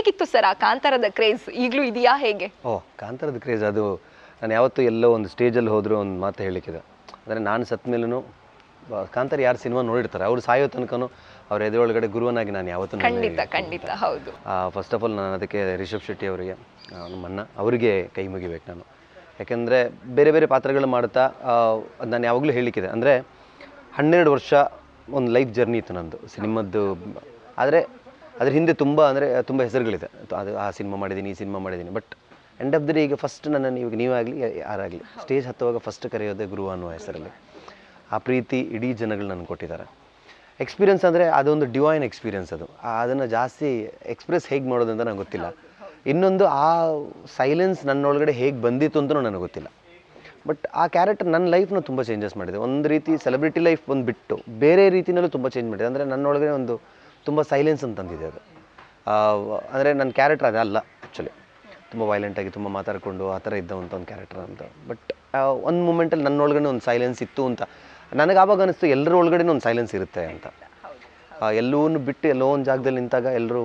ಹೇಗಿತ್ತು ಸರ್ ಆ ಕಾಂತಾರದ ಕ್ರೇಜ್? ಈಗಲೂ ಇದೆಯಾ ಹೇಗೆ? ಕಾಂತಾರದ ಕ್ರೇಜ್ ಅದು ನಾನು ಯಾವತ್ತೂ ಎಲ್ಲೋ ಒಂದು ಸ್ಟೇಜಲ್ಲಿ ಹೋದರೂ ಒಂದು ಮಾತು ಹೇಳಲಿಕ್ಕಿದೆ. ಅಂದರೆ ನಾನು ಸತ್ತ ಮೇಲೂ ಕಾಂತಾರ ಯಾರು ಸಿನಿಮಾ ನೋಡಿರ್ತಾರೆ ಅವ್ರು ಸಾಯೋ ತನಕನೂ ಅವ್ರ ಎದುರೊಳಗಡೆ ಗುರುವನಾಗಿ ನಾನು ಯಾವತ್ತೂ ಖಂಡಿತ ಹೌದು. ಫಸ್ಟ್ ಆಫ್ ಆಲ್ ನಾನು ಅದಕ್ಕೆ ರಿಷಬ್ ಶೆಟ್ಟಿ ಅವರಿಗೆ, ನಮ್ಮ ಅಣ್ಣ ಅವರಿಗೆ ಕೈ ಮುಗಿಬೇಕು ನಾನು. ಯಾಕೆಂದರೆ ಬೇರೆ ಬೇರೆ ಪಾತ್ರಗಳು ಮಾಡ್ತಾ ಅದು ನಾನು ಯಾವಾಗಲೂ ಹೇಳಲಿಕ್ಕಿದೆ. ಅಂದರೆ 12 ವರ್ಷ ಒಂದು ಲೈಫ್ ಜರ್ನಿ ಇತ್ತು ನಂದು ಸಿನಿಮಾದ್ದು. ಆದರೆ ಅದ್ರ ಹಿಂದೆ ತುಂಬ ಹೆಸರುಗಳಿದೆ. ಅದು ಆ ಸಿನಿಮಾ ಮಾಡಿದ್ದೀನಿ, ಈ ಸಿನಿಮಾ ಮಾಡಿದ್ದೀನಿ. But end of the day ಈಗ ಫಸ್ಟ್ ನನ್ನನ್ನು ಇವಾಗ ನೀವಾಗಲಿ ಯಾರಾಗಲಿ ಸ್ಟೇಜ್ ಹತ್ತುವಾಗ ಫಸ್ಟ್ ಕರೆಯೋದೇ ಗುರು ಅನ್ನುವ ಹೆಸರಲ್ಲಿ. ಆ ಪ್ರೀತಿ ಇಡೀ ಜನಗಳು ನನಗೆ ಕೊಟ್ಟಿದ್ದಾರೆ. ಎಕ್ಸ್ಪೀರಿಯನ್ಸ್ ಅಂದರೆ ಅದೊಂದು ಡಿವೈನ್ ಎಕ್ಸ್ಪೀರಿಯನ್ಸ್. ಅದನ್ನು ಜಾಸ್ತಿ ಎಕ್ಸ್ಪ್ರೆಸ್ ಹೇಗೆ ಮಾಡೋದು ಅಂತ ನಂಗೆ ಗೊತ್ತಿಲ್ಲ. ಇನ್ನೊಂದು ಆ ಸೈಲೆನ್ಸ್ ನನ್ನೊಳಗಡೆ ಹೇಗೆ ಬಂದಿತ್ತು ಅಂತಲೂ ನನಗೆ ಗೊತ್ತಿಲ್ಲ. ಬಟ್ ಆ ಕ್ಯಾರೆಕ್ಟರ್ ನನ್ನ ಲೈಫ್ನ ತುಂಬ ಚೇಂಜಸ್ ಮಾಡಿದೆ. ಒಂದು ರೀತಿ ಸೆಲೆಬ್ರಿಟಿ ಲೈಫ್ ಒಂದು ಬಿಟ್ಟು ಬೇರೆ ರೀತಿಯಲ್ಲೂ ತುಂಬ ಚೇಂಜ್ ಮಾಡಿದೆ. ಅಂದರೆ ನನ್ನೊಳಗಡೆ ಒಂದು ತುಂಬ ಸೈಲೆನ್ಸ್ ಅಂತ ತಂದಿದೆ ಅದು. ಅಂದರೆ ನನ್ನ ಕ್ಯಾರೆಕ್ಟರ್ ಅದಲ್ಲ ಆ್ಯಕ್ಚುಲಿ. ತುಂಬ ವೈಲೆಂಟಾಗಿ ತುಂಬ ಮಾತಾಡಿಕೊಂಡು ಆ ಥರ ಇದ್ದವಂಥ ಒಂದು ಕ್ಯಾರೆಕ್ಟರ್ ಅಂತ. ಬಟ್ ಒಂದು ಮೂಮೆಂಟಲ್ಲಿ ನನ್ನೊಳಗಡೆ ಒಂದು ಸೈಲೆನ್ಸ್ ಇತ್ತು ಅಂತ ನನಗೆ ಆವಾಗ ಅನಿಸ್ತು. ಎಲ್ಲರ ಒಳಗಡೆ ಒಂದು ಸೈಲೆನ್ಸ್ ಇರುತ್ತೆ ಅಂತ. ಎಲ್ಲವನ್ನೂ ಬಿಟ್ಟು ಎಲ್ಲೋ ಒಂದು ಜಾಗದಲ್ಲಿ ನಿಂತಾಗ ಎಲ್ಲರೂ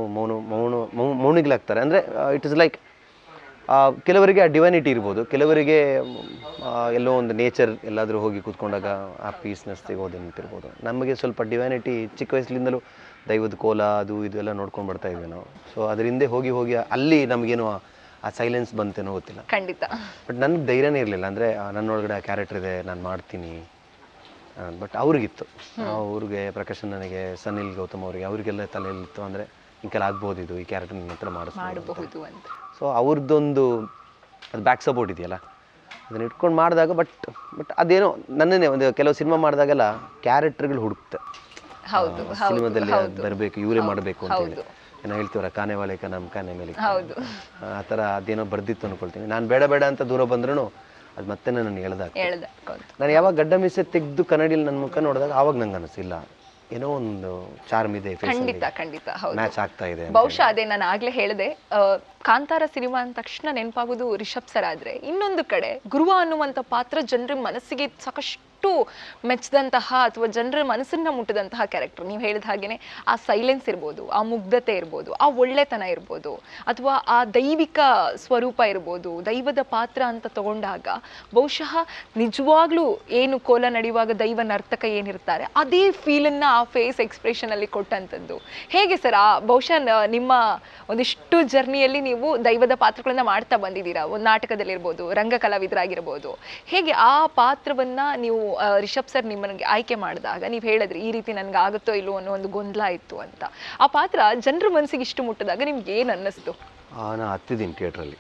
ಮೌನಿಗಳಾಗ್ತಾರೆ. ಅಂದರೆ ಇಟ್ ಇಸ್ ಲೈಕ್ ಕೆಲವರಿಗೆ ಆ ಡಿವೈನಿಟಿ ಇರ್ಬೋದು, ಕೆಲವರಿಗೆ ಎಲ್ಲೋ ಒಂದು ನೇಚರ್ ಎಲ್ಲಾದರೂ ಹೋಗಿ ಕೂತ್ಕೊಂಡಾಗ ಆ ಪೀಸ್ನೆಸ್ ಸಿಗೋದು ನಿಂತಿರ್ಬೋದು. ನಮಗೆ ಸ್ವಲ್ಪ ಡಿವೈನಿಟಿ ಚಿಕ್ಕ ವಯಸ್ಸಿನಿಂದಲೂ ದೈವದ ಕೋಲ ಅದು ಇದು ಎಲ್ಲ ನೋಡ್ಕೊಂಡು ಬರ್ತಾ ಇದ್ವಿ ನಾವು. ಸೊ ಅದರಿಂದ ಹೋಗಿ ಅಲ್ಲಿ ನಮಗೇನು ಆ ಸೈಲೆನ್ಸ್ ಬಂತೇನೋ ಗೊತ್ತಿಲ್ಲ. ಖಂಡಿತ. ಬಟ್ ನನಗೆ ಧೈರ್ಯನೇ ಇರಲಿಲ್ಲ. ಅಂದರೆ ನನ್ನೊಳಗಡೆ ಆ ಕ್ಯಾರೆಕ್ಟರ್ ಇದೆ, ನಾನು ಮಾಡ್ತೀನಿ. ಬಟ್ ಅವ್ರಿಗಿತ್ತು, ಅವ್ರಿಗೆ ಪ್ರಕಾಶನ್, ನನಗೆ ಸನಿಲ್ ಗೌತಮ್ ಅವರಿಗೆ, ಅವರಿಗೆಲ್ಲ ತಲೆಯಲ್ಲಿತ್ತು. ಅಂದರೆ ಹಿಂಗೆಲ್ಲ ಆಗ್ಬೋದು, ಇದು ಈ ಕ್ಯಾರೆಕ್ಟರ್ ನನ್ನ ಹತ್ರ ಮಾಡಿಸ್ಬೋದು ಅಂತ. ಸೊ ಅವ್ರದ್ದೊಂದು ಅದು ಬ್ಯಾಕ್ ಸಪೋರ್ಟ್ ಇದೆಯಲ್ಲ, ಅದನ್ನ ಇಟ್ಕೊಂಡು ಮಾಡಿದಾಗ ಬಟ್ ಅದೇನೋ ನನ್ನನ್ನೇ ಒಂದು ಕೆಲವು ಸಿನಿಮಾ ಮಾಡಿದಾಗೆಲ್ಲ ಕ್ಯಾರೆಕ್ಟರ್ಗಳು ಹುಡುಕ್ತೆ ಸಿನಿಮಾದಲ್ಲಿ ಬರಬೇಕು, ಇವರೇ ಮಾಡಬೇಕು ಅಂತ ಹೇಳಿ. ಏನೋ ಹೇಳ್ತೀವರ ಕಾನೆ ವಾಲೇಕ ನಮ್ಮ ಕಾನೆ ಮೇಲೆ, ಆ ಥರ ಅದೇನೋ ಬರ್ದಿತ್ತು ಅಂದ್ಕೊಳ್ತೀನಿ. ನಾನು ಬೇಡ ಅಂತ ದೂರ ಬಂದ್ರೂ ಅದು ಮತ್ತೆ ನನ್ನ ಎಳ್ದಾಗ. ನಾನು ಯಾವಾಗ ಗಡ್ಡ ಮೀಸೆ ತೆಗೆದು ಕನ್ನಡಿಯಲ್ಲಿ ನನ್ನ ಮುಖ ನೋಡಿದಾಗ ಆವಾಗ ನಂಗೆ ಅನಿಸಿಲ್ಲ ಏನೋ ಒಂದು ಚಾರ್ಮ್ ಇದೆ, ಖಂಡಿತ ಮ್ಯಾಚ್ ಆಗ್ತಾ ಇದೆ. ಬಹುಶಃ ಅದೇ ನಾನು ಆಗ್ಲೇ ಹೇಳಿದೆ, ಕಾಂತಾರ ಸಿನಿಮಾ ಅಂದ ತಕ್ಷಣ ನೆನಪಾಗೋದು ರಿಷಬ್ ಸರ್. ಆದ್ರೆ ಇನ್ನೊಂದು ಕಡೆ ಗುರುವ ಅನ್ನುವಂಥ ಪಾತ್ರ ಜನರ ಮನಸ್ಸಿಗೆ ಸಾಕಷ್ಟು ಮೆಚ್ಚದಂತಹ ಅಥವಾ ಜನರ ಮನಸ್ಸನ್ನ ಮುಟ್ಟದಂತಹ ಕ್ಯಾರೆಕ್ಟರ್. ನೀವು ಹೇಳಿದ ಹಾಗೇನೆ ಆ ಸೈಲೆನ್ಸ್ ಇರ್ಬೋದು, ಆ ಮುಗ್ಧತೆ ಇರ್ಬೋದು, ಆ ಒಳ್ಳೆತನ ಇರ್ಬೋದು, ಅಥವಾ ಆ ದೈವಿಕ ಸ್ವರೂಪ ಇರ್ಬೋದು, ದೈವದ ಪಾತ್ರ ಅಂತ ತಗೊಂಡಾಗ ಬಹುಶಃ ನಿಜವಾಗ್ಲೂ ಏನು ಕೋಲ ನಡೆಯುವಾಗ ದೈವ ನರ್ತಕ ಏನಿರ್ತಾರೆ ಅದೇ ಫೀಲನ್ನ ಆ ಫೇಸ್ ಎಕ್ಸ್ಪ್ರೆಷನ್ ಅಲ್ಲಿ ಕೊಟ್ಟಂಥದ್ದು ಹೇಗೆ ಸರ್? ಆ ಬಹುಶಃ ನಿಮ್ಮ ಒಂದಿಷ್ಟು ಜರ್ನಿಯಲ್ಲಿ ನೀವು ದೈವದ ಪಾತ್ರಗಳನ್ನ ಮಾಡ್ತಾ ಬಂದಿದ್ದೀರಾ, ಒಂದು ನಾಟಕದಲ್ಲಿರ್ಬೋದು, ರಂಗ ಕಲಾವಿದರಾಗಿರ್ಬೋದು. ಹೇಗೆ ಆ ಪಾತ್ರವನ್ನ ನೀವು ರಿಷಬ್ ಸರ್ ನಿಮ್ಮನಿಗೆ ಆಯ್ಕೆ ಮಾಡಿದಾಗ ನೀವು ಹೇಳಿದ್ರಿ ಈ ರೀತಿ ನನ್ಗೆ ಆಗುತ್ತೋ ಇಲ್ಲೋ ಅನ್ನೋ ಒಂದು ಗೊಂದಲ ಇತ್ತು ಅಂತ. ಆ ಪಾತ್ರ ಜನರ ಮನಸ್ಸಿಗೆ ಇಷ್ಟು ಮುಟ್ಟಿದಾಗ ನಿಮ್ಗೆ ಏನು ಅನ್ನಿಸ್ತು? ನಾನು ಹತ್ತಿದ್ದೀನಿ ಥಿಯೇಟ್ರಲ್ಲಿ.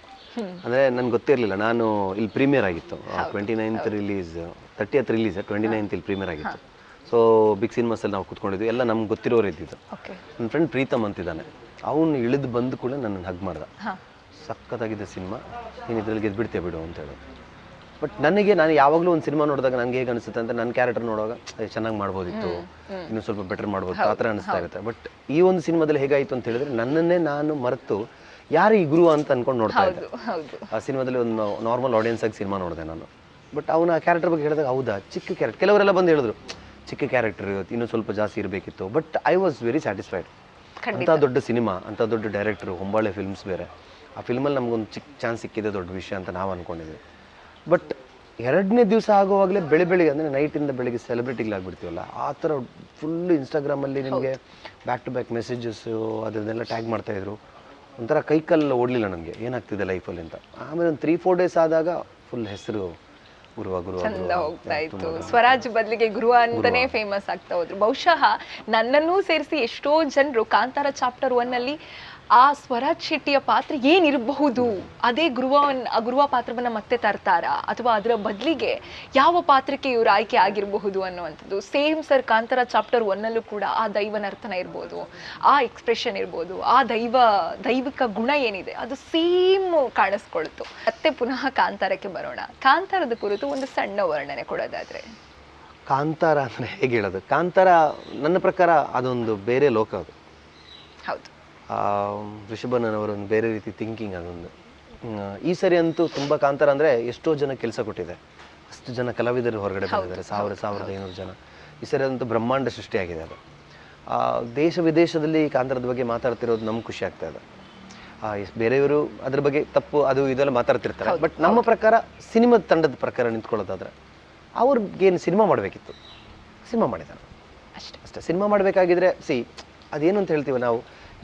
ಅಂದರೆ ನನಗೆ ಗೊತ್ತಿರಲಿಲ್ಲ. ನಾನು ಇಲ್ಲಿ ಪ್ರೀಮಿಯರ್ ಆಗಿತ್ತು, 29th release, 30th release, 29th ಇಲ್ಲಿ ಪ್ರೀಮಿಯರ್ ಆಗಿತ್ತು. ಸೊ ಬಿಗ್ ಸಿನಿಮಾಸಲ್ಲಿ ನಾವು ಕೂತ್ಕೊಂಡಿದ್ವಿ, ಎಲ್ಲ ನಮ್ಗೆ ಗೊತ್ತಿರೋರು ಇದ್ದಿದ್ದು. ನನ್ನ ಫ್ರೆಂಡ್ ಪ್ರೀತಮ್ ಅಂತಿದ್ದಾನೆ, ಅವನು ಇಳಿದು ಬಂದು ಕೂಡ ನನ್ನನ್ನು ಹಗ್ ಮಾಡ್ದ. ಸಖತ್ತಾಗಿದೆ ಸಿನಿಮಾ, ನೀನು ಇದ್ರಲ್ಲಿ ಗೆದ್ಬಿಡ್ತೇ ಬಿಡು ಅಂತ ಹೇಳಿ. ಬಟ್ ನಾನು ಯಾವಾಗಲೂ ಒಂದು ಸಿನಿಮಾ ನೋಡಿದಾಗ ನನಗೆ ಹೇಗೆ ಅನಿಸುತ್ತೆ ಅಂತ, ನನ್ನ ಕ್ಯಾರೆಕ್ಟರ್ ನೋಡುವಾಗ ಚೆನ್ನಾಗಿ ಮಾಡ್ಬೋದಿತ್ತು, ಇನ್ನೂ ಸ್ವಲ್ಪ ಬೆಟರ್ ಮಾಡ್ಬೋದು ಆ ಥರ ಅನಿಸ್ತಾ ಇರುತ್ತೆ. ಬಟ್ ಈ ಒಂದು ಸಿನಿಮಾದಲ್ಲಿ ಹೇಗಾಯಿತು ಅಂತ ಹೇಳಿದ್ರೆ ನನ್ನನ್ನೇ ನಾನು ಮರೆತು ಯಾರು ಈ ಗುರು ಅಂತ ಅನ್ಕೊಂಡು ನೋಡ್ತಾ ಇದ್ದೆ. ಆ ಸಿನಿಮಾದಲ್ಲಿ ಒಂದು ನಾರ್ಮಲ್ ಆಡಿಯನ್ಸ್ ಆಗಿ ಸಿನಿಮಾ ನೋಡಿದೆ ನಾನು. ಬಟ್ ಅವನ ಆ ಕ್ಯಾರೆಕ್ಟರ್ ಬಗ್ಗೆ ಹೇಳಿದಾಗ ಹೌದಾ ಚಿಕ್ಕ ಕ್ಯಾರೆಕ್ಟರ್, ಕೆಲವರೆಲ್ಲ ಬಂದು ಹೇಳಿದ್ರು ಚಿಕ್ಕ ಕ್ಯಾರೆಕ್ಟರ್ ಇನ್ನೂ ಸ್ವಲ್ಪ ಜಾಸ್ತಿ ಇರಬೇಕಿತ್ತು. But I was very satisfied. ಅಂಥ ದೊಡ್ಡ ಸಿನಿಮಾ, ಅಂಥ ದೊಡ್ಡ ಡೈರೆಕ್ಟ್ರು, ಹೊಂಬಾಳೆ ಫಿಲ್ಮ್ಸ್ ಬೇರೆ, ಆ ಫಿಲ್ಮಲ್ಲಿ ನಮಗೊಂದು ಚಿಕ್ಕ ಚಾನ್ಸ್ ಸಿಕ್ಕಿದೆ, ದೊಡ್ಡ ವಿಷಯ ಅಂತ ನಾವು ಅಂದ್ಕೊಂಡಿದ್ವಿ. ಬಟ್ 2ನೇ ದಿವಸ ಆಗುವಾಗಲೇ ಬೆಳಿಗ್ಗೆ ಅಂದರೆ ನೈಟಿಂದ ಬೆಳಿಗ್ಗೆ ಸೆಲೆಬ್ರಿಟಿಗಳಾಗ್ಬಿಡ್ತೀವಲ್ಲ, ಆ ಥರ ಫುಲ್ಲು ಇನ್ಸ್ಟಾಗ್ರಾಮಲ್ಲಿ ನಿಮಗೆ ಬ್ಯಾಕ್ ಟು ಬ್ಯಾಕ್ ಮೆಸೇಜಸ್ಸು ಅದನ್ನೆಲ್ಲ ಟ್ಯಾಗ್ ಮಾಡ್ತಾಯಿದ್ರು. ಒಂಥರ ಕೈಕಲ್ಲ ಓಡಲಿಲ್ಲ ನನಗೆ ಏನಾಗ್ತಿದೆ ಲೈಫಲ್ಲಿ ಅಂತ. ಆಮೇಲೆ ಒಂದು 3-4 ಡೇಸ್ ಆದಾಗ ಫುಲ್ ಹೆಸರು ಗುರುವ ಹೋಗ್ತಾ ಇತ್ತು. ಸ್ವರಾಜ್ ಬದಲಿಗೆ ಗುರುವ ಅಂತಾನೆ ಫೇಮಸ್ ಆಗ್ತಾ ಹೋದ್ರು. ಬಹುಶಃ ನನ್ನನ್ನೂ ಸೇರಿಸಿ ಎಷ್ಟೋ ಜನರು ಕಾಂತಾರ ಚಾಪ್ಟರ್ 1 ಅಲ್ಲಿ ಆ ಸ್ವರಾಜ್ ಶೆಟ್ಟಿಯ ಪಾತ್ರ ಏನಿರಬಹುದು, ಅದೇ ಗುರುವ ಪಾತ್ರವನ್ನ ಮತ್ತೆ ತರ್ತಾರಾ ಅಥವಾ ಅದರ ಬದಲಿಗೆ ಯಾವ ಪಾತ್ರಕ್ಕೆ ಇವರು ಆಯ್ಕೆ ಆಗಿರಬಹುದು ಅನ್ನುವಂಥದ್ದು. ಸೇಮ್ ಸರ್ ಕಾಂತಾರ ಚಾಪ್ಟರ್ 1 ಕೂಡ ಆ ದೈವನರ್ತನ ಇರ್ಬೋದು, ಆ ಎಕ್ಸ್ಪ್ರೆಷನ್ ಇರ್ಬೋದು, ಆ ದೈವಿಕ ಗುಣ ಏನಿದೆ ಅದು ಸೇಮ್ ಕಾಣಿಸ್ಕೊಳ್ತು. ಮತ್ತೆ ಪುನಃ ಕಾಂತಾರಕ್ಕೆ ಬರೋಣ. ಕಾಂತಾರದ ಕುರಿತು ಒಂದು ಸಣ್ಣ ವರ್ಣನೆ ಕೊಡೋದಾದ್ರೆ, ಕಾಂತಾರ ಅಂದರೆ ಹೇಗೆ ಹೇಳೋದು? ಕಾಂತಾರ ನನ್ನ ಪ್ರಕಾರ ಅದೊಂದು ಬೇರೆ ಲೋಕ. ಅದು ಹೌದು, ಋಷಭನವರ ಒಂದು ಬೇರೆ ರೀತಿ ಥಿಂಕಿಂಗ್ ಅದೊಂದು. ಈ ಸರಿ ಅಂತೂ ತುಂಬ ಕಾಂತಾರ ಅಂದರೆ ಎಷ್ಟೋ ಜನ ಕೆಲಸ ಕೊಟ್ಟಿದೆ, ಅಷ್ಟು ಜನ ಕಲಾವಿದರು ಹೊರಗಡೆ ಬಂದಿದ್ದಾರೆ, 1500 ಜನ. ಈ ಸರಿ ಅಂತೂ ಬ್ರಹ್ಮಾಂಡ ಸೃಷ್ಟಿಯಾಗಿದೆ ಅದು. ದೇಶ ವಿದೇಶದಲ್ಲಿ ಕಾಂತಾರದ ಬಗ್ಗೆ ಮಾತಾಡ್ತಿರೋದು ನಮ್ಗೆ ಖುಷಿ ಆಗ್ತಾ ಇದೆ. ಬೇರೆಯವರು ಅದ್ರ ಬಗ್ಗೆ ತಪ್ಪು ಅದು ಇದೆಲ್ಲ ಮಾತಾಡ್ತಿರ್ತಾರೆ. ಬಟ್ ನಮ್ಮ ಪ್ರಕಾರ ಸಿನಿಮಾದ ತಂಡದ ಪ್ರಕಾರ ನಿಂತ್ಕೊಳ್ಳೋದಾದ್ರೆ ಅವ್ರಿಗೇನು ಸಿನಿಮಾ ಮಾಡಬೇಕಿತ್ತು, ಸಿನಿಮಾ ಮಾಡಿದ್ದಾರೆ ಅಷ್ಟೇ. ಸಿನಿಮಾ ಮಾಡಬೇಕಾಗಿದ್ರೆ ಅದೇನು ಅಂತ ಹೇಳ್ತೀವಿ ನಾವು,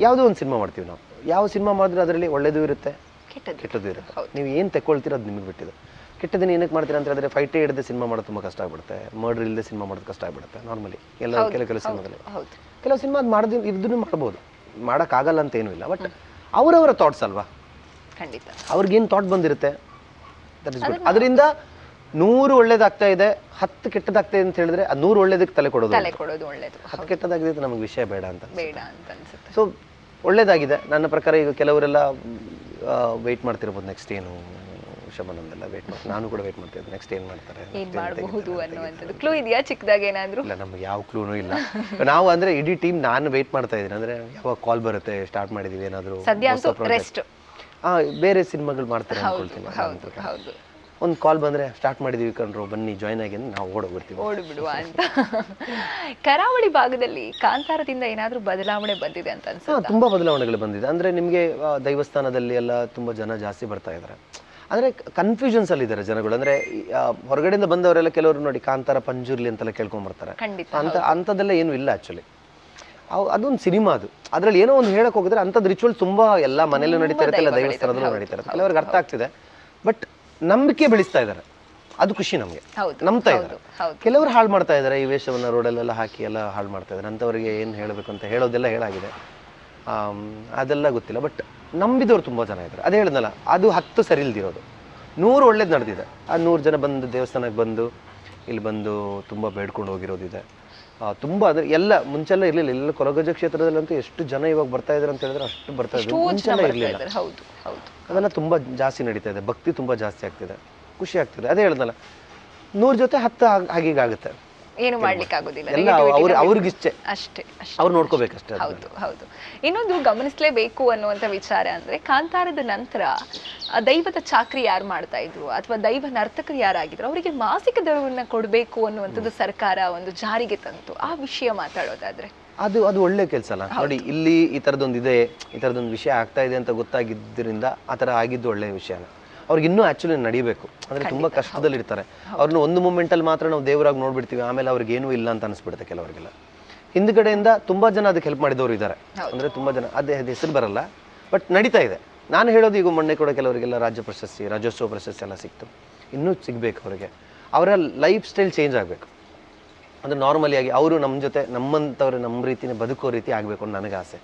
ಯಾವುದೋ ಒಂದು ಸಿನಿಮಾ ಮಾಡ್ತೀವಿ ನಾವು, ಯಾವ ಸಿನಿಮಾ ಮಾಡಿದ್ರೆ ಅದರಲ್ಲಿ ಒಳ್ಳೇದು ಇರುತ್ತೆ ಕೆಟ್ಟದ್ದು ಇರುತ್ತೆ. ನೀವು ಏನು ತಗೊಳ್ತೀರೋ ಅದು ನಿಮಗೆ ಬಿಟ್ಟಿದೆ. ಕೆಟ್ಟದನ್ನ ಏನಕ್ಕೆ ಮಾಡ್ತೀರಾ ಅಂತ ಹೇಳಿದ್ರೆ ಫೈಟೇ ಹಿಡಿದು ಸಿನಿಮಾ ಮಾಡೋದು ತುಂಬ ಕಷ್ಟ ಆಗ್ಬಿಡುತ್ತೆ, ಮರ್ಡರ್ ಇಲ್ಲದೆ ಸಿನಿಮಾ ಮಾಡೋದು ಕಷ್ಟ ಆಗ್ಬಿಡುತ್ತೆ ನಾರ್ಮಲಿ ಕೆಲವು ಸಿನಿಮಾದಲ್ಲಿ. ಕೆಲವು ಸಿನಿಮಾ ಅದು ಮಾಡೋದು ಇದನ್ನು ಮಾಡ್ಬೋದು, ಮಾಡೋಕ್ಕಾಗಲ್ಲ ಅಂತ ಏನೂ ಇಲ್ಲ. ಬಟ್ ಅವರವರ ಥಾಟ್ಸ್ ಅಲ್ವಾ, ಖಂಡಿತ ಅವ್ರಿಗೇನು ಥಾಟ್ ಬಂದಿರುತ್ತೆ ದಟ್ ಇಸ್ ಗುಡ್. ಅದರಿಂದ 100 ಒಳ್ಳೇದಾಗ್ತಾ ಇದೆ 10 ಕೆಟ್ಟದಾಗ್ತಾ ಇದೆ ಅಂತ ಹೇಳಿದ್ರೆ ಅದು 100 ಒಳ್ಳೇದಕ್ಕೆ ತಲೆ ಕೊಡೋದು ಒಳ್ಳೇದು, 10 ಕೆಟ್ಟದಾಗಿದೆ ನಮಗೆ ವಿಷಯ ಬೇಡ ಅಂತ ಅನ್ಸುತ್ತೆ. ಸೊ ಒಳ್ಳೇದಾಗಿದೆ ನನ್ನ ಪ್ರಕಾರ. ಈಗ ಕೆಲವರೆಲ್ಲ ವೆಯ್ಟ್ ಮಾಡ್ತಿರ್ಬೋದು ನೆಕ್ಸ್ಟ್ ಏನು ಶಮನಂದೆಲ್ಲ ವೆಯ್ಟ್ ಮಾಡಿ, ನಾನು ಕೂಡ ವೆಯ್ಟ್ ಮಾಡ್ತಿದ್ದೆ ನೆಕ್ಸ್ಟ್ ಏನು ಮಾಡ್ತಾರೆ, ಏನ್ ಮಾಡಬಹುದು ಅನ್ನುವಂಥದ್ದು ಕ್ಲೂ ಇದೆಯಾ ಚಿಕ್ಕದಾಗ ಏನಾದ್ರು? ಇಲ್ಲ, ನಮ್ಗೆ ಯಾವ ಕ್ಲೂನೂ ಇಲ್ಲ. ನಾವು ಅಂದ್ರೆ ಇಡೀ ಟೀಮ್ ನಾನು ವೆಯ್ಟ್ ಮಾಡ್ತಾ ಇದ್ದೀನಿ, ಅಂದ್ರೆ ಯಾವಾಗ ಕಾಲ್ ಬರುತ್ತೆ ಸ್ಟಾರ್ಟ್ ಮಾಡಿದೀವಿ ಏನಾದ್ರು ರೆಸ್ಟ್ ಬೇರೆ ಸಿನಿಮಾಗಳು ಮಾಡ್ತಾರೆ ಅನ್ಕೊಳ್ತೀನಿ. ಒಂದು ಕಾಲ್ ಬಂದ್ರೆ ಸ್ಟಾರ್ಟ್ ಮಾಡಿದೀವಿ ಕಣ್ರು ಬನ್ನಿ ಜಾಯ್ನ್ ಆಗಿ ನಾವು ಓಡ್ಬಿಡುವ ಅಂತ. ಕರಾವಳಿ ಭಾಗದಲ್ಲಿ ಕಾಂತಾರದಿಂದ ಏನಾದ್ರೂ ಬದಲಾವಣೆ ಬಂದಿದೆ ಅಂತ ಅನ್ಸುತ್ತೆ? ತುಂಬಾ ಬದಲಾವಣೆಗಳು ಬಂದಿದೆ. ಅಂದ್ರೆ ನಿಮ್ಗೆ ದೈವಸ್ಥಾನದಲ್ಲಿ ಎಲ್ಲ ತುಂಬಾ ಜನ ಜಾಸ್ತಿ ಬರ್ತಾ ಇದ್ದಾರೆ. ಅಂದ್ರೆ ಕನ್ಫ್ಯೂಷನ್ಸ್ ಅಲ್ಲಿ ಇದ್ದಾರೆ ಜನಗಳು. ಅಂದ್ರೆ ಹೊರಗಡೆಯಿಂದ ಬಂದವರೆಲ್ಲ ಕೆಲವರು ನೋಡಿ ಕಾಂತಾರ ಪಂಜುರ್ಲಿ ಅಂತೆಲ್ಲ ಕೇಳ್ಕೊಂಡ್ ಬರ್ತಾರೆ. ಅಂತದೆಲ್ಲ ಏನು ಇಲ್ಲ ಆಕ್ಚುಲಿ. ಅದೊಂದು ಸಿನಿಮಾ, ಅದ್ರಲ್ಲಿ ಏನೋ ಒಂದು ಹೇಳಕ್ ಹೋಗಿದ್ರೆ ಅಂತದ್ ರಿಚುವಲ್ ತುಂಬಾ ಎಲ್ಲ ಮನೇಲೂ ನಡೀತಾ ಇರುತ್ತೆ, ಎಲ್ಲ ದೇವಸ್ಥಾನದಲ್ಲೂ ನಡೀತಾ ಇರುತ್ತೆ. ಕೆಲವ್ರಿಗೆ ಅರ್ಥ ಆಗ್ತಿದೆ, ಬಟ್ ನಂಬಿಕೆ ಬೆಳೆಸ್ತಾ ಇದ್ದಾರೆ, ಅದು ಖುಷಿ ನಮಗೆ. ನಂಬ್ತಾ ಇದ್ದಾರೆ. ಕೆಲವರು ಹಾಳು ಮಾಡ್ತಾ ಇದ್ದಾರೆ, ಈ ವೇಷವನ್ನ ರೋಡಲ್ಲೆಲ್ಲ ಹಾಕಿ ಎಲ್ಲ ಹಾಳು ಮಾಡ್ತಾ ಇದ್ದಾರೆ. ಅಂತವರಿಗೆ ಏನು ಹೇಳಬೇಕು ಅಂತ ಹೇಳೋದೆಲ್ಲ ಹೇಳಾಗಿದೆ, ಅದೆಲ್ಲ ಗೊತ್ತಿಲ್ಲ. ಬಟ್ ನಂಬಿದವ್ರು ತುಂಬ ಜನ ಇದ್ದಾರೆ. ಅದೇ ಹೇಳಿದ್ನಲ್ಲ, ಅದು 10 ಸರಿ ಇಲ್ದಿರೋದು 100 ಒಳ್ಳೇದು ನಡೆದಿದೆ. ಆ 100 ಜನ ಬಂದು ದೇವಸ್ಥಾನಕ್ಕೆ ಬಂದು ಇಲ್ಲಿ ಬಂದು ತುಂಬ ಬೇಡ್ಕೊಂಡು ಹೋಗಿರೋದಿದೆ. ತುಂಬ ಅಂದರೆ ಎಲ್ಲ ಮುಂಚೆಲ್ಲ ಇರಲಿಲ್ಲ. ಎಲ್ಲ ಕೊರಗಜ್ಜ ಕ್ಷೇತ್ರದಲ್ಲಂತೂ ಎಷ್ಟು ಜನ ಇವಾಗ ಬರ್ತಾ ಇದ್ದಾರೆ ಅಂತ ಹೇಳಿದ್ರೆ ಅಷ್ಟು ಬರ್ತಾ ಇದ್ದಾರೆ, ಮುಂಚೆಲ್ಲ ಇರಲಿಲ್ಲ. ಅದೆಲ್ಲ ತುಂಬ ಜಾಸ್ತಿ ನಡೀತಾ ಇದೆ, ಭಕ್ತಿ ತುಂಬ ಜಾಸ್ತಿ ಆಗ್ತಿದೆ, ಖುಷಿ ಆಗ್ತಿದೆ. ಅದೇ ಹೇಳಿದ್ನಲ್ಲ, 100 ಜೊತೆ 10 ಹಾಗೀಗಾಗುತ್ತೆ, ಏನು ಮಾಡ್ಲಿಕ್ಕೆ ಆಗೋದಿಲ್ಲ, ಅವ್ರಿಗಿಷ್ಟೇ ಅಷ್ಟೇ, ಅವ್ರು ನೋಡ್ಕೋಬೇಕಷ್ಟೇ. ಹೌದು. ಇನ್ನೊಂದು ಗಮನಿಸಲೇಬೇಕು ಅನ್ನುವಂಥ ವಿಚಾರ ಅಂದ್ರೆ, ಕಾಂತಾರದ ನಂತರ ದೈವದ ಚಾಕ್ರಿ ಯಾರು ಮಾಡ್ತಾ ಇದ್ರು ಅಥವಾ ದೈವ ನರ್ತಕರು ಯಾರಾಗಿದ್ರು ಅವರಿಗೆ ಮಾಸಿಕ ದರವನ್ನ ಕೊಡಬೇಕು ಅನ್ನುವಂಥದ್ದು ಸರ್ಕಾರ ಒಂದು ಜಾರಿಗೆ ತಂತು. ಆ ವಿಷಯ ಮಾತಾಡೋದಾದ್ರೆ ಅದು ಒಳ್ಳೆ ಕೆಲಸ ಅಲ್ಲ ನೋಡಿ. ಇಲ್ಲಿ ಈ ಥರದೊಂದು ಇದೆ, ಈ ಥರದೊಂದು ವಿಷಯ ಆಗ್ತಾ ಇದೆ ಅಂತ ಗೊತ್ತಾಗಿದ್ದರಿಂದ ಆ ಥರ ಆಗಿದ್ದು ಒಳ್ಳೆಯ ವಿಷಯನ. ಅವ್ರಿಗೆ ಇನ್ನೂ ಆ್ಯಕ್ಚುಲಿ ನಡಿಬೇಕು. ಅಂದರೆ ತುಂಬ ಕಷ್ಟದಲ್ಲಿ ಇರ್ತಾರೆ. ಅವ್ರನ್ನ ಒಂದು ಮೂಮೆಂಟಲ್ಲಿ ಮಾತ್ರ ನಾವು ದೇವರಾಗಿ ನೋಡ್ಬಿಡ್ತೀವಿ, ಆಮೇಲೆ ಅವ್ರಿಗೆ ಏನೂ ಇಲ್ಲ ಅಂತ ಅನಿಸ್ಬಿಡುತ್ತೆ ಕೆಲವರಿಗೆಲ್ಲ. ಹಿಂದ್ಗಡೆಯಿಂದ ತುಂಬ ಜನ ಅದಕ್ಕೆ ಹೆಲ್ಪ್ ಮಾಡಿದವರು ಇದ್ದಾರೆ. ಅಂದರೆ ತುಂಬ ಜನ ಅದೇ ಹೆಸರು ಬರಲ್ಲ, ಬಟ್ ನಡೀತಾ ಇದೆ. ನಾನು ಹೇಳೋದು ಈಗ ಮೊನ್ನೆ ಕೂಡ ಕೆಲವರಿಗೆಲ್ಲ ರಾಜ್ಯ ಪ್ರಶಸ್ತಿ, ರಾಜ್ಯೋತ್ಸವ ಪ್ರಶಸ್ತಿ ಎಲ್ಲ ಸಿಕ್ತು. ಇನ್ನೂ ಸಿಗಬೇಕು ಅವರಿಗೆ. ಅವರ ಲೈಫ್ ಸ್ಟೈಲ್ ಚೇಂಜ್ ಆಗಬೇಕು. ಅಂದರೆ ನಾರ್ಮಲಿಯಾಗಿ ಅವರು ನಮ್ಮ ಜೊತೆ ನಮ್ಮಂಥವ್ರು ನಮ್ಮ ರೀತಿನೇ ಬದುಕೋ ರೀತಿ ಆಗಬೇಕು ಅಂತ ನನಗೆ ಆಸೆ.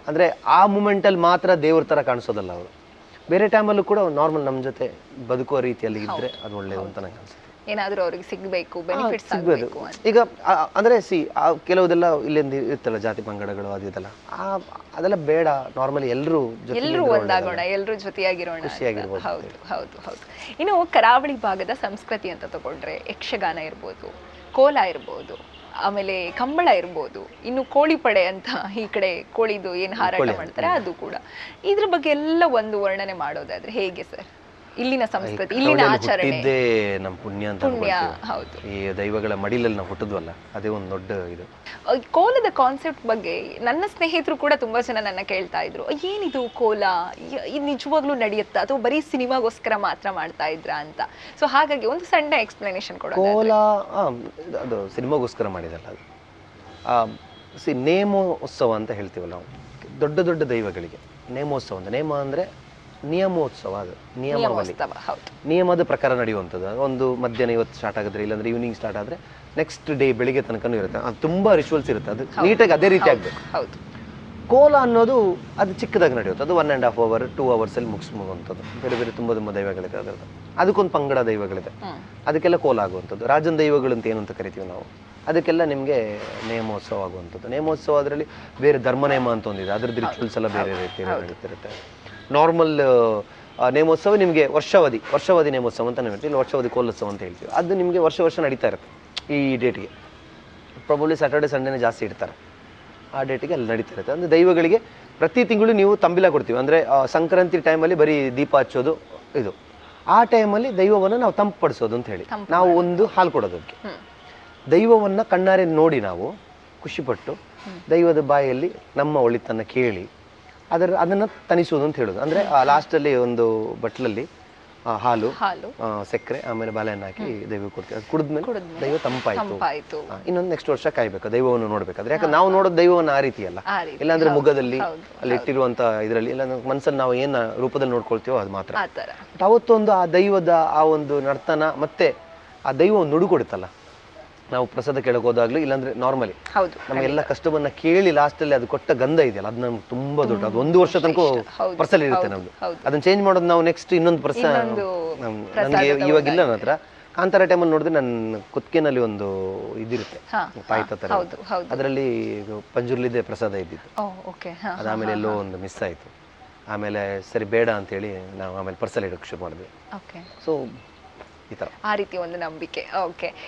ಅಂದರೆ ಆ ಮೂಮೆಂಟಲ್ಲಿ ಮಾತ್ರ ದೇವ್ರ ಥರ ಕಾಣಿಸೋದಲ್ಲ ಅವರು, ಬೇರೆ ಟೈಮಲ್ಲೂ ಕೂಡ ನಾರ್ಮಲ್ ನಮ್ಮ ಜೊತೆ ಬದುಕುವ ರೀತಿಯಲ್ಲಿ ಇದ್ದರೆ ಅದು ಒಳ್ಳೆಯದು ಅಂತ ನನಗೆ ಅನಿಸುತ್ತೆ. ಏನಾದರೂ ಅವ್ರಿಗೆ ಸಿಗಬೇಕು, ಬೆನಿಫಿಟ್ಸ್ ಆಗಬೇಕು. ಈಗ ಅಂದರೆ ಕೆಲವುದೆಲ್ಲ ಇಲ್ಲಿಂದ ಇರ್ತಲ್ಲ ಜಾತಿ ಪಂಗಡಗಳು ಅದು ಇದೆಲ್ಲ, ಅದೆಲ್ಲ ಬೇಡ. ನಾರ್ಮಲಿ ಎಲ್ಲರೂ ಒಂದಾಗೋಣ, ಎಲ್ಲರೂ ಜೊತೆಯಾಗಿರೋಣ, ಖುಷಿಯಾಗಿರ್ಬೋದು. ಹೌದು. ಇನ್ನು ಕರಾವಳಿ ಭಾಗದ ಸಂಸ್ಕೃತಿ ಅಂತ ತಗೊಂಡ್ರೆ ಯಕ್ಷಗಾನ ಇರ್ಬೋದು, ಕೋಲ ಇರ್ಬೋದು, ಆಮೇಲೆ ಕಂಬಳ ಇರ್ಬೋದು, ಇನ್ನು ಕೋಳಿ ಪಡೆ ಅಂತ ಈ ಕಡೆ ಕೋಳಿದು ಏನು ಹಾರಾಟ ಮಾಡ್ತಾರೆ ಅದು ಕೂಡ. ಇದ್ರ ಬಗ್ಗೆ ಎಲ್ಲ ಒಂದು ವರ್ಣನೆ ಮಾಡೋದಾದ್ರೆ ಹೇಗೆ ಸರ್ ಇಲ್ಲಿನ ಸಂಸ್ಕೃತಿ, ಇಲ್ಲಿನ ಆಚರಣೆ? ನಮ್ಮ ಪುಣ್ಯ ಅಂತ. ಹೌದು, ಈ ದೈವಗಳ ಮಡಿಲಲ್ಲಿ ನಾವು ಹುಟ್ಟಿದ್ವಲ್ಲ, ಅದೇ ಒಂದು ದೊಡ್ಡ ಇದು. ಕೋಲದ ಕಾನ್ಸೆಪ್ಟ್ ಬಗ್ಗೆ ನನ್ನ ಸ್ನೇಹಿತರು ಕೂಡ ತುಂಬಾ ಜನ ನನ್ನ ಕೇಳ್ತಾ ಇದ್ರು, ಏನಿದು ಕೋಲ, ಇದು ನಿಜವಾಗ್ಲೂ ನಡೆಯುತ್ತಾ ಅಥವಾ ಬರೀ ಸಿನಿಮಾಗೋಸ್ಕರ ಮಾತ್ರ ಮಾಡ್ತಾ ಇದ್ರಾ ಅಂತ. ಸೊ ಹಾಗಾಗಿ ಒಂದು ಸಣ್ಣ ಎಕ್ಸ್ಪ್ಲನೇಷನ್ ಕೊಡೋದು. ಕೋಲ ಅದು ಸಿನಿಮಾಗೋಸ್ಕರ ಮಾಡಿದಲ್ಲ, ಅದು ನೇಮೋತ್ಸವ ಅಂತ ಹೇಳ್ತೀವಲ್ಲ ನಾವು. ದೊಡ್ಡ ದೊಡ್ಡ ದೈವಗಳಿಗೆ ನೇಮೋತ್ಸವ ಅಂತ. ನೇಮ ಅಂದ್ರೆ ನಿಯಮೋತ್ಸವ, ಅದು ನಿಯಮಾವಳಿ, ನಿಯಮದ ಪ್ರಕಾರ ನಡೆಯುವಂಥದ್ದು. ಒಂದು ಮಧ್ಯಾಹ್ನ ಇವತ್ತು ಸ್ಟಾರ್ಟ್ ಆಗಿದ್ರೆ, ಇಲ್ಲಾಂದ್ರೆ ಈವ್ನಿಂಗ್ ಸ್ಟಾರ್ಟ್ ಆದರೆ ನೆಕ್ಸ್ಟ್ ಡೇ ಬೆಳಿಗ್ಗೆ ತನಕನೂ ಇರುತ್ತೆ. ಅದು ತುಂಬ ರಿಚುವಲ್ಸ್ ಇರುತ್ತೆ, ಅದು ನೀಟಾಗಿ ಅದೇ ರೀತಿ ಆಗಬೇಕು. ಕೋಲ ಅನ್ನೋದು ಅದು ಚಿಕ್ಕದಾಗಿ ನಡೆಯುತ್ತೆ, ಅದು 1.5 hour 2 hours ಮುಗಿಸುವಂಥದ್ದು. ಬೇರೆ ಬೇರೆ ತುಂಬ ದೈವಗಳಿದೆ ಅದರದ್ದು. ಅದಕ್ಕೊಂದು ಪಂಗಡ ದೈವಗಳಿದೆ, ಅದಕ್ಕೆಲ್ಲ ಕೋಲ ಆಗುವಂಥದ್ದು. ರಾಜನ ದೈವಗಳು ಅಂತ ಏನು ಅಂತ ಕರಿತೀವಿ ನಾವು, ಅದಕ್ಕೆಲ್ಲ ನಿಮಗೆ ನೇಮೋತ್ಸವ ಆಗುವಂಥದ್ದು. ನೇಮೋತ್ಸವ ಅದರಲ್ಲಿ ಬೇರೆ ಧರ್ಮನೇಮ ಅಂತ ಒಂದಿದೆ, ಅದ್ರದ್ದು ರಿಚುವಲ್ಸ್ ಎಲ್ಲ ಬೇರೆ ರೀತಿ ನಡೀತಿರುತ್ತೆ. ನಾರ್ಮಲ್ ನೇಮೋತ್ಸವ ನಿಮಗೆ ವರ್ಷಾವಧಿ ನೇಮೋತ್ಸವ ಅಂತ ನಾವು ಹೇಳ್ತೀವಿ, ವರ್ಷಾವಧಿ ಕೋಲೋತ್ಸವ ಅಂತ ಹೇಳ್ತೀವಿ. ಅದು ನಿಮಗೆ ವರ್ಷ ನಡೀತಾ ಇರುತ್ತೆ. ಈ ಡೇಟ್ಗೆ ಪ್ರಾಬಬ್ಲಿ ಸ್ಯಾಟರ್ಡೆ ಸಂಡೇನೇ ಜಾಸ್ತಿ ಇಡ್ತಾರೆ, ಆ ಡೇಟಿಗೆ ಅಲ್ಲಿ ನಡೀತಾ ಇರುತ್ತೆ. ಅಂದರೆ ದೈವಗಳಿಗೆ ಪ್ರತಿ ತಿಂಗಳು ನೀವು ತಂಬಿಲ ಕೊಡ್ತೀವಿ. ಅಂದರೆ ಸಂಕ್ರಾಂತಿ ಟೈಮಲ್ಲಿ ಬರೀ ದೀಪ ಹಚ್ಚೋದು ಇದು, ಆ ಟೈಮಲ್ಲಿ ದೈವವನ್ನು ನಾವು ತಂಪಡಿಸೋದು ಅಂತ ಹೇಳಿ ನಾವು ಒಂದು ಹಾಲು ಕೊಡೋದಕ್ಕೆ. ದೈವವನ್ನು ಕಣ್ಣಾರೆ ನೋಡಿ ನಾವು ಖುಷಿಪಟ್ಟು ದೈವದ ಬಾಯಲ್ಲಿ ನಮ್ಮ ಒಳಿತನ್ನು ಕೇಳಿ ಅದನ್ನು ತನಿಸೋದು ಅಂತ ಹೇಳೋದು. ಅಂದರೆ ಲಾಸ್ಟಲ್ಲಿ ಒಂದು ಬಟ್ಲಲ್ಲಿ ಹಾಲು, ಹಾಲು ಸಕ್ಕರೆ, ಆಮೇಲೆ ಬಾಳೆಹಣ್ಣು ಹಾಕಿ ದೈವಕ್ಕೆ ಕೊಡ್ತೀವಿ. ಅದು ಕುಡಿದ್ಮೇಲೆ ದೈವ ತಂಪಾಯ್ತು. ತಂಪಾಯ್ತು. ಇನ್ನೊಂದು ನೆಕ್ಸ್ಟ್ ವರ್ಷ ಕಾಯ್ಬೇಕು ದೈವವನ್ನು ನೋಡ್ಬೇಕಾದ್ರೆ. ಯಾಕಂದ್ರೆ ನಾವು ನೋಡೋದು ದೈವವನ್ನು ಆ ರೀತಿ ಅಲ್ಲ, ಆ ರೀತಿ. ಇಲ್ಲಾಂದ್ರೆ ಮುಖದಲ್ಲಿ ಅಲ್ಲಿ ಇಟ್ಟಿರುವಂತ ಇದರಲ್ಲಿ, ಇಲ್ಲ ಮನಸ್ಸಲ್ಲಿ ನಾವು ಏನು ರೂಪದಲ್ಲಿ ನೋಡ್ಕೊಳ್ತೀವೋ ಅದು ಮಾತ್ರ. ಆ ಥರ ಅವತ್ತೊಂದು ಆ ದೈವದ ಆ ಒಂದು ನರ್ತನ ಮತ್ತೆ ಆ ದೈವ ಒಂದು ನುಡಿ ಕೊಡುತ್ತಲ್ಲ, ನಾವು ಪ್ರಸಾದ ಕೇಳಕ್ ಹೋದಾಗ್ಲೂ ಇಲ್ಲಾಂದ್ರೆ ನಾರ್ಮಲಿ ಹೌದು ನಮಗೆಲ್ಲ ಕಷ್ಟವನ್ನ ಕೇಳಿ ಲಾಸ್ಟಲ್ಲಿ ಅದು ಕೊಟ್ಟ ಗಂಧ ಇದೆಯಲ್ಲ, ಅದು ನಮ್ಗೆ ತುಂಬಾ ದೊಡ್ಡ. ಅದು 1 ವರ್ಷ ತನಕ ಪರ್ಸಲ್ ಇರುತ್ತೆ ನಮ್ದು. ಅದನ್ನ ಚೇಂಜ್ ಮಾಡೋದು ನಾವು ನೆಕ್ಸ್ಟ್ ಇನ್ನೊಂದು ನನಗೆ ಇವಾಗಿಲ್ಲ ನನ್ನ ಹತ್ರ. ಕಾಂತಾರ ಟೈಮಲ್ಲಿ ನೋಡಿದ್ರೆ ನನ್ನ ಕುತ್ತಿಗೆನಲ್ಲಿ ಒಂದು ಇದಿರುತ್ತೆ ಪಾಯ್ತ ತರ, ಅದರಲ್ಲಿ ಪಂಜುರ್ಲಿದೆ ಪ್ರಸಾದ ಇದ್ದಿತ್ತು. ಅದಾದ್ಮೇಲೆ ಎಲ್ಲೋ ಒಂದು ಮಿಸ್ ಆಯ್ತು. ಆಮೇಲೆ ಸರಿ ಬೇಡ ಅಂತೇಳಿ ನಾವು ಆಮೇಲೆ ಪರ್ಸಲ್ ಇಡೋಕೆ ಶುರು ಮಾಡಿದ್ವಿ. ಸೊ ಈ ತರ ಆ ರೀತಿ ಒಂದು ನಂಬಿಕೆ. ಓಕೆ.